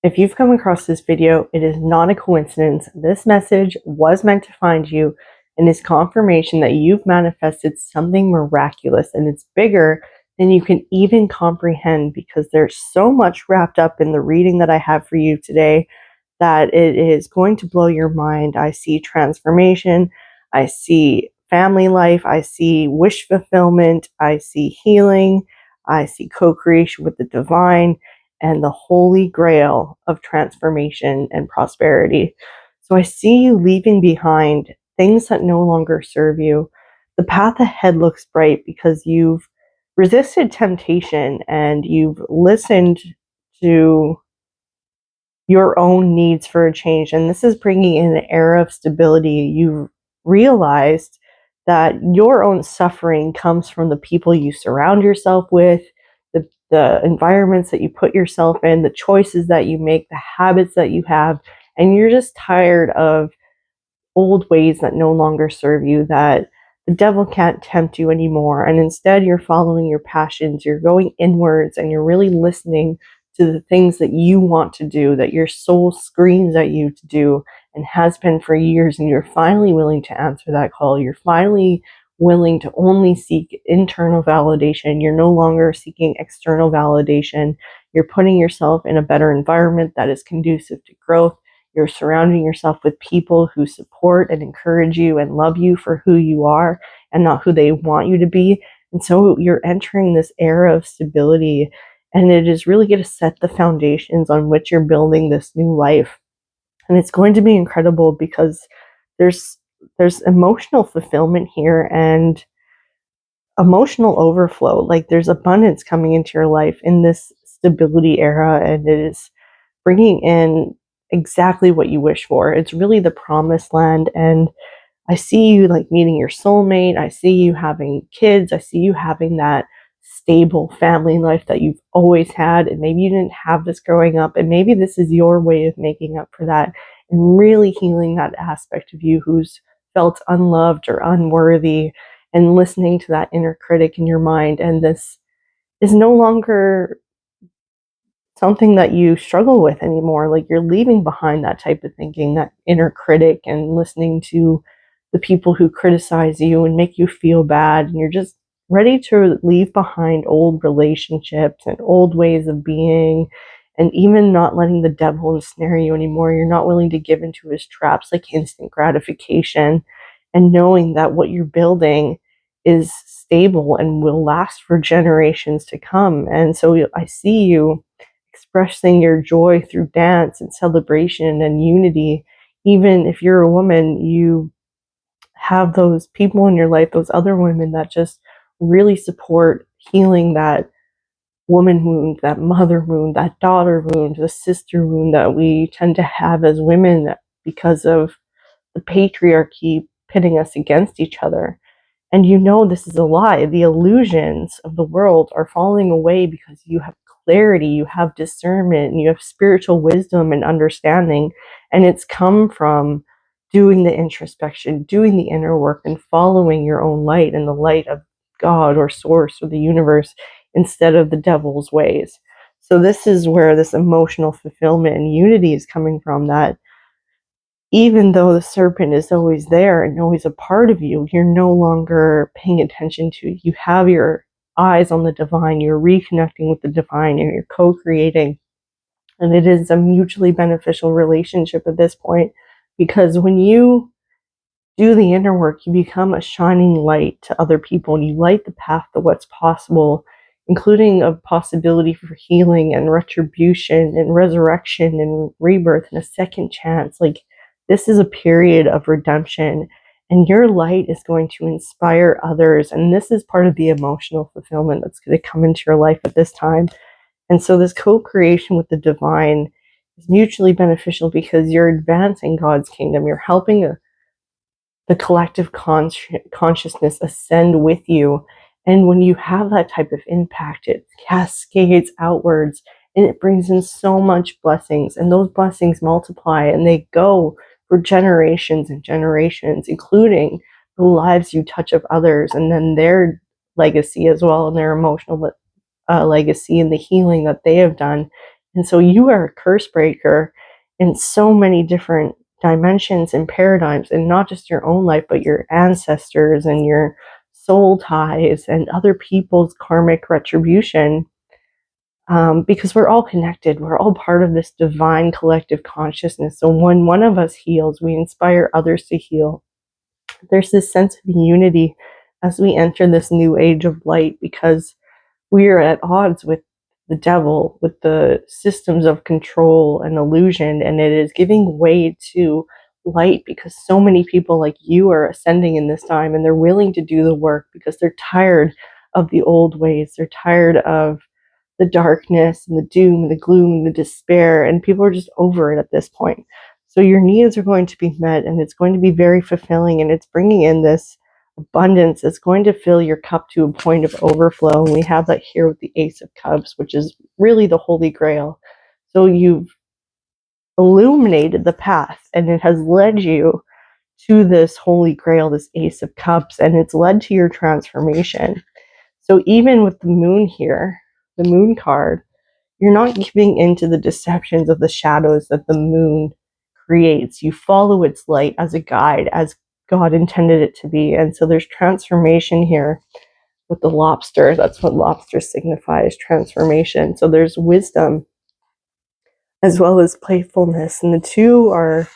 If you've come across this video, it is not a coincidence. This message was meant to find you and is confirmation that you've manifested something miraculous, and it's bigger than you can even comprehend, because there's so much wrapped up in the reading that I have for you today that it is going to blow your mind. I see transformation, I see family life, I see wish fulfillment, I see healing, I see co-creation with the divine, and the holy grail of transformation and prosperity. So I see you leaving behind things that no longer serve you. The path ahead looks bright because you've resisted temptation and you've listened to your own needs for a change. And this is bringing in an era of stability. You've realized that your own suffering comes from the people you surround yourself with, the environments that you put yourself in, the choices that you make, the habits that you have. And you're just tired of old ways that no longer serve you, that the devil can't tempt you anymore. And instead, you're following your passions, you're going inwards, and you're really listening to the things that you want to do, that your soul screams at you to do and has been for years. And you're finally willing to answer that call. You're finally willing to only seek internal validation. You're no longer seeking external validation. You're putting yourself in a better environment that is conducive to growth. You're surrounding yourself with people who support and encourage you and love you for who you are and not who they want you to be. And so you're entering this era of stability, and it is really going to set the foundations on which you're building this new life. And it's going to be incredible because there's emotional fulfillment here and emotional overflow. Like, there's abundance coming into your life in this stability era, and it is bringing in exactly what you wish for. It's really the promised land. And I see you like meeting your soulmate. I see you having kids. I see you having that stable family life that you've always had. And maybe you didn't have this growing up. And maybe this is your way of making up for that and really healing that aspect of you who's felt unloved or unworthy, and listening to that inner critic in your mind. And this is no longer something that you struggle with anymore. Like, you're leaving behind that type of thinking, that inner critic, and listening to the people who criticize you and make you feel bad. And you're just ready to leave behind old relationships and old ways of being, and even not letting the devil ensnare you anymore. You're not willing to give into his traps like instant gratification, and knowing that what you're building is stable and will last for generations to come. And so I see you expressing your joy through dance and celebration and unity. Even if you're a woman, you have those people in your life, those other women that just really support healing that woman wound, that mother wound, that daughter wound, the sister wound that we tend to have as women because of the patriarchy pitting us against each other. And you know this is a lie. The illusions of the world are falling away because you have clarity, you have discernment, and you have spiritual wisdom and understanding. And it's come from doing the introspection, doing the inner work, and following your own light and the light of God or source or the universe instead of the devil's ways. So this is where this emotional fulfillment and unity is coming from, that even though the serpent is always there and always a part of you, you're no longer paying attention to it. You have your eyes on the divine, you're reconnecting with the divine, and you're co-creating. And it is a mutually beneficial relationship at this point, because when you do the inner work, you become a shining light to other people, and you light the path to what's possible, including a possibility for healing and retribution and resurrection and rebirth and a second chance. Like, this is a period of redemption, and your light is going to inspire others. And this is part of the emotional fulfillment that's going to come into your life at this time. And so this co-creation with the divine is mutually beneficial because you're advancing God's kingdom. You're helping the collective consciousness ascend with you. And when you have that type of impact, it cascades outwards, and it brings in so much blessings. And those blessings multiply, and they go for generations and generations, including the lives you touch of others, and then their legacy as well, and their emotional legacy, and the healing that they have done. And so you are a curse breaker in so many different dimensions and paradigms, and not just your own life, but your ancestors and your soul ties and other people's karmic retribution. Because we're all connected, we're all part of this divine collective consciousness. So when one of us heals, we inspire others to heal. There's this sense of unity as we enter this new age of light, because we are at odds with the devil, with the systems of control and illusion, and it is giving way to light, because so many people like you are ascending in this time, and they're willing to do the work because they're tired of the old ways. They're tired of the darkness and the doom and the gloom and the despair, and people are just over it at this point. So your needs are going to be met, and it's going to be very fulfilling, and it's bringing in this abundance. It's going to fill your cup to a point of overflow, and we have that here with the Ace of Cups, which is really the Holy Grail. So you've illuminated the path, and it has led you to this Holy Grail, this Ace of Cups, and it's led to your transformation. So even with the moon here, the moon card, you're not giving into the deceptions of the shadows that the moon creates. You follow its light as a guide, as God intended it to be. And so there's transformation here with the lobster. That's what lobster signifies, transformation. So there's wisdom as well as playfulness, and the two are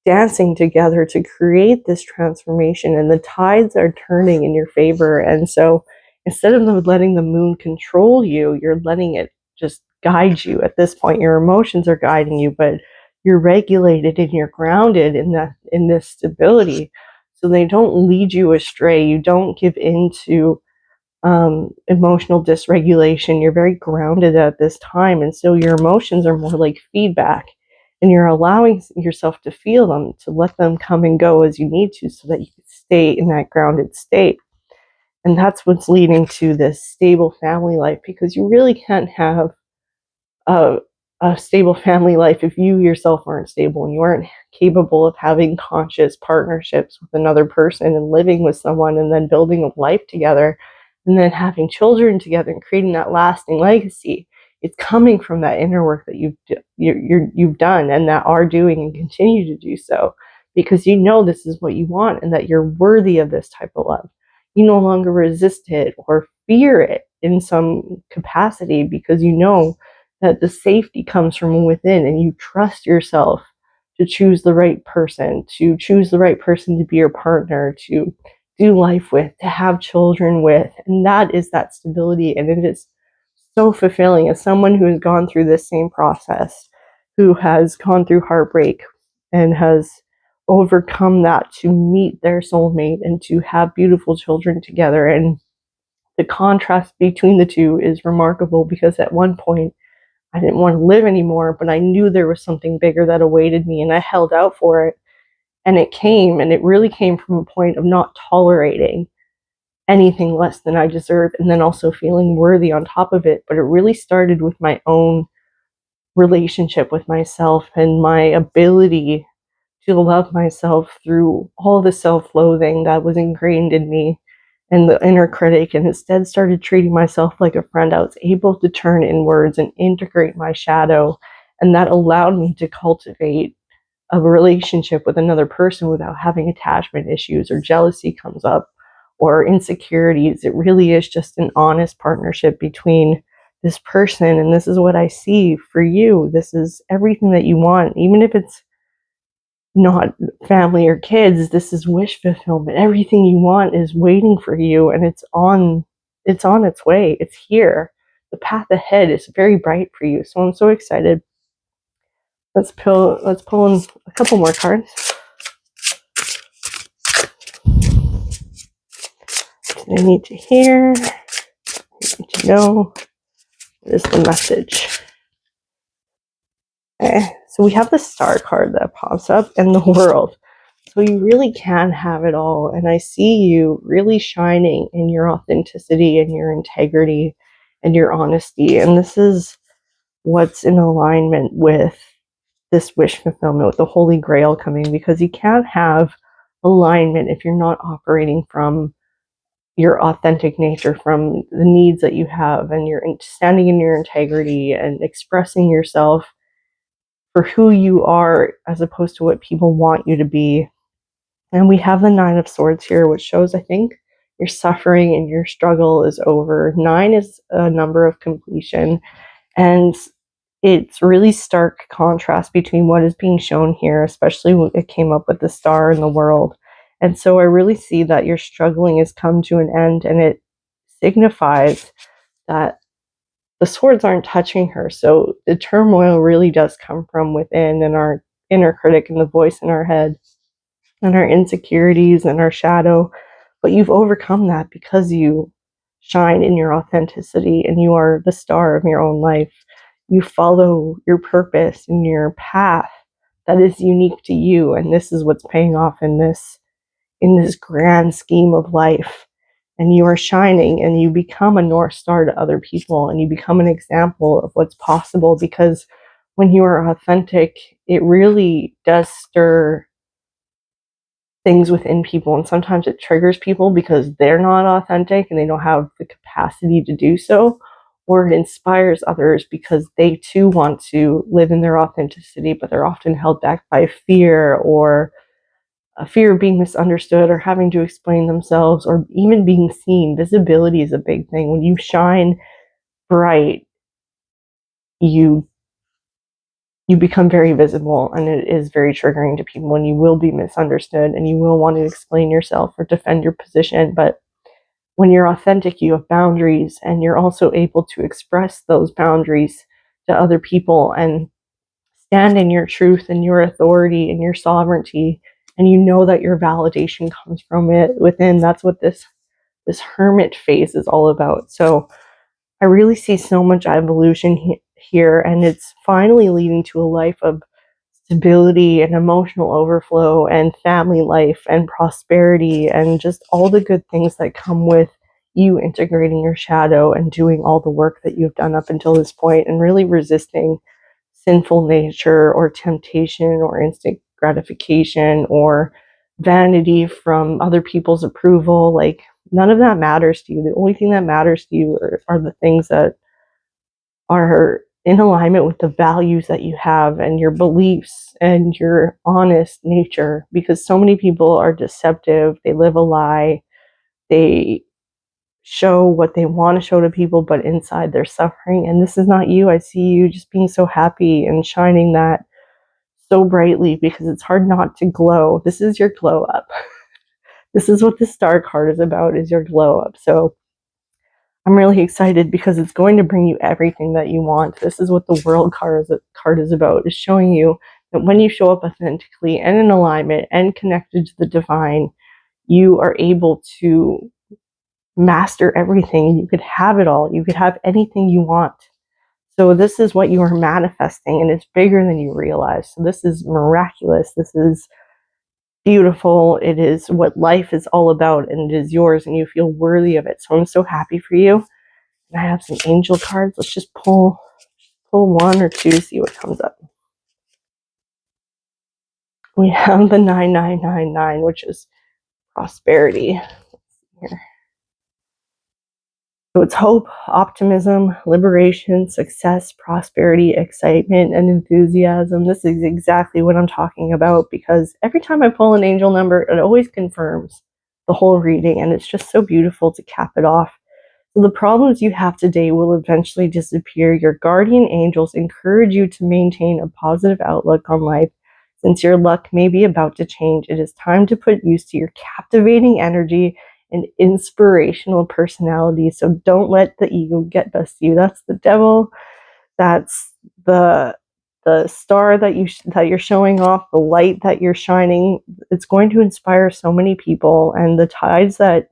dancing together to create this transformation, and the tides are turning in your favor. And so instead of letting the moon control you, you're letting it just guide you. At this point, your emotions are guiding you, but you're regulated and you're grounded in this stability, so they don't lead you astray. You don't give into emotional dysregulation. You're very grounded at this time, and so your emotions are more like feedback, and you're allowing yourself to feel them, to let them come and go as you need to, so that you can stay in that grounded state. And that's what's leading to this stable family life, because you really can't have a, a stable family life if you yourself aren't stable and you aren't capable of having conscious partnerships with another person and living with someone and then building a life together and then having children together and creating that lasting legacy. It's coming from that inner work that you've done and that are doing and continue to do so, because you know this is what you want and that you're worthy of this type of love. You no longer resist it or fear it in some capacity, because you know that the safety comes from within, and you trust yourself to choose the right person, to be your partner, to do life with, to have children with. And that is that stability. And it is so fulfilling as someone who has gone through this same process, who has gone through heartbreak and has overcome that to meet their soulmate and to have beautiful children together. And the contrast between the two is remarkable, because at one point I didn't want to live anymore, but I knew there was something bigger that awaited me, and I held out for it. And it came, and it really came from a point of not tolerating anything less than I deserve, and then also feeling worthy on top of it. But it really started with my own relationship with myself and my ability to love myself through all the self-loathing that was ingrained in me and the inner critic, and instead started treating myself like a friend. I was able to turn inwards and integrate my shadow, and that allowed me to cultivate a relationship with another person without having attachment issues or jealousy comes up or insecurities. It really is just an honest partnership between this person, and this is what I see for you. This is everything that you want, even if it's not family or kids. This is wish fulfillment. Everything you want is waiting for you, and it's on its way. It's here. The path ahead is very bright for you. So I'm so excited. Let's pull in a couple more cards. I need to hear, I need to know, what is the message? Okay, so we have the Star card that pops up and the World. So you really can have it all. And I see you really shining in your authenticity and your integrity and your honesty. And this is what's in alignment with this wish fulfillment, with the Holy Grail coming, because you can't have alignment if you're not operating from your authentic nature, from the needs that you have, and you're standing in your integrity and expressing yourself for who you are as opposed to what people want you to be. And we have the Nine of Swords here, which shows, I think, your suffering and your struggle is over. 9 is a number of completion, and it's really stark contrast between what is being shown here, especially when it came up with the star in the world. And so I really see that your struggling has come to an end, and it signifies that the swords aren't touching her. So the turmoil really does come from within, and our inner critic and the voice in our head and our insecurities and our shadow. But you've overcome that because you shine in your authenticity and you are the star of your own life. You follow your purpose and your path that is unique to you, and this is what's paying off in this grand scheme of life. And you are shining, and you become a North Star to other people, and you become an example of what's possible, because when you are authentic, it really does stir things within people, and sometimes it triggers people because they're not authentic and they don't have the capacity to do so, or it inspires others because they too want to live in their authenticity, but they're often held back by fear, or a fear of being misunderstood, or having to explain themselves, or even being seen. Visibility is a big thing. When you shine bright, you become very visible, and it is very triggering to people, and you will be misunderstood, and you will want to explain yourself or defend your position. But when you're authentic, you have boundaries, and you're also able to express those boundaries to other people and stand in your truth and your authority and your sovereignty, and you know that your validation comes from it within. That's what this hermit phase is all about. So I really see so much evolution here, and it's finally leading to a life of stability and emotional overflow and family life and prosperity and just all the good things that come with you integrating your shadow and doing all the work that you've done up until this point, and really resisting sinful nature or temptation or instant gratification or vanity from other people's approval. Like, none of that matters to you. The only thing that matters to you are the things that are in alignment with the values that you have and your beliefs and your honest nature, because so many people are deceptive. They live a lie. They show what they want to show to people, but inside they're suffering. And this is not you. I see you just being so happy and shining that so brightly, because it's hard not to glow. This is your glow up. This is what the star card is about, is your glow up. So I'm really excited because it's going to bring you everything that you want. This is what the world card is about, is showing you that when you show up authentically and in alignment and connected to the divine, you are able to master everything. You could have it all. You could have anything you want. So this is what you are manifesting, and it's bigger than you realize. So this is miraculous. This is beautiful. It is what life is all about, and it is yours, and you feel worthy of it. So I'm so happy for you. And I have some angel cards. Let's just pull one or two, see what comes up. We have the 9999, which is prosperity. Here. So it's hope, optimism, liberation, success, prosperity, excitement, and enthusiasm. This is exactly what I'm talking about, because every time I pull an angel number, it always confirms the whole reading, and it's just so beautiful to cap it off. So the problems you have today will eventually disappear. Your guardian angels encourage you to maintain a positive outlook on life. Since your luck may be about to change, it is time to put use to your captivating energy and inspirational personality. So don't let the ego get best of you. That's the devil. That's the star that you're showing off, the light that you're shining. It's going to inspire so many people, and the tides that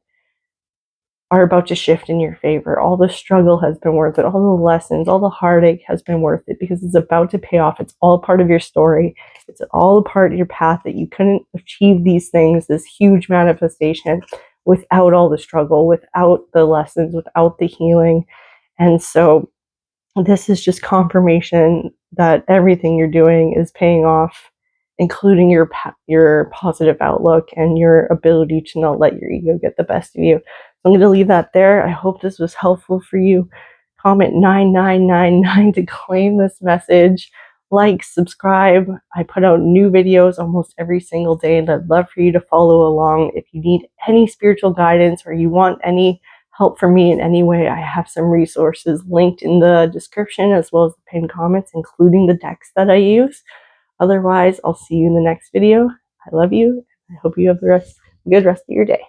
are about to shift in your favor. All the struggle has been worth it. All the lessons, all the heartache has been worth it, because it's about to pay off. It's all part of your story. It's all a part of your path, that you couldn't achieve these things, this huge manifestation, without all the struggle, without the lessons, without the healing. And so this is just confirmation that everything you're doing is paying off, including your positive outlook and your ability to not let your ego get the best of you. I'm going to leave that there. I hope this was helpful for you. Comment 9999 to claim this message. Like, subscribe. I put out new videos almost every single day, and I'd love for you to follow along. If you need any spiritual guidance or you want any help from me in any way, I have some resources linked in the description as well as the pinned comments, including the decks that I use. Otherwise, I'll see you in the next video. I love you. I hope you have a good rest of your day.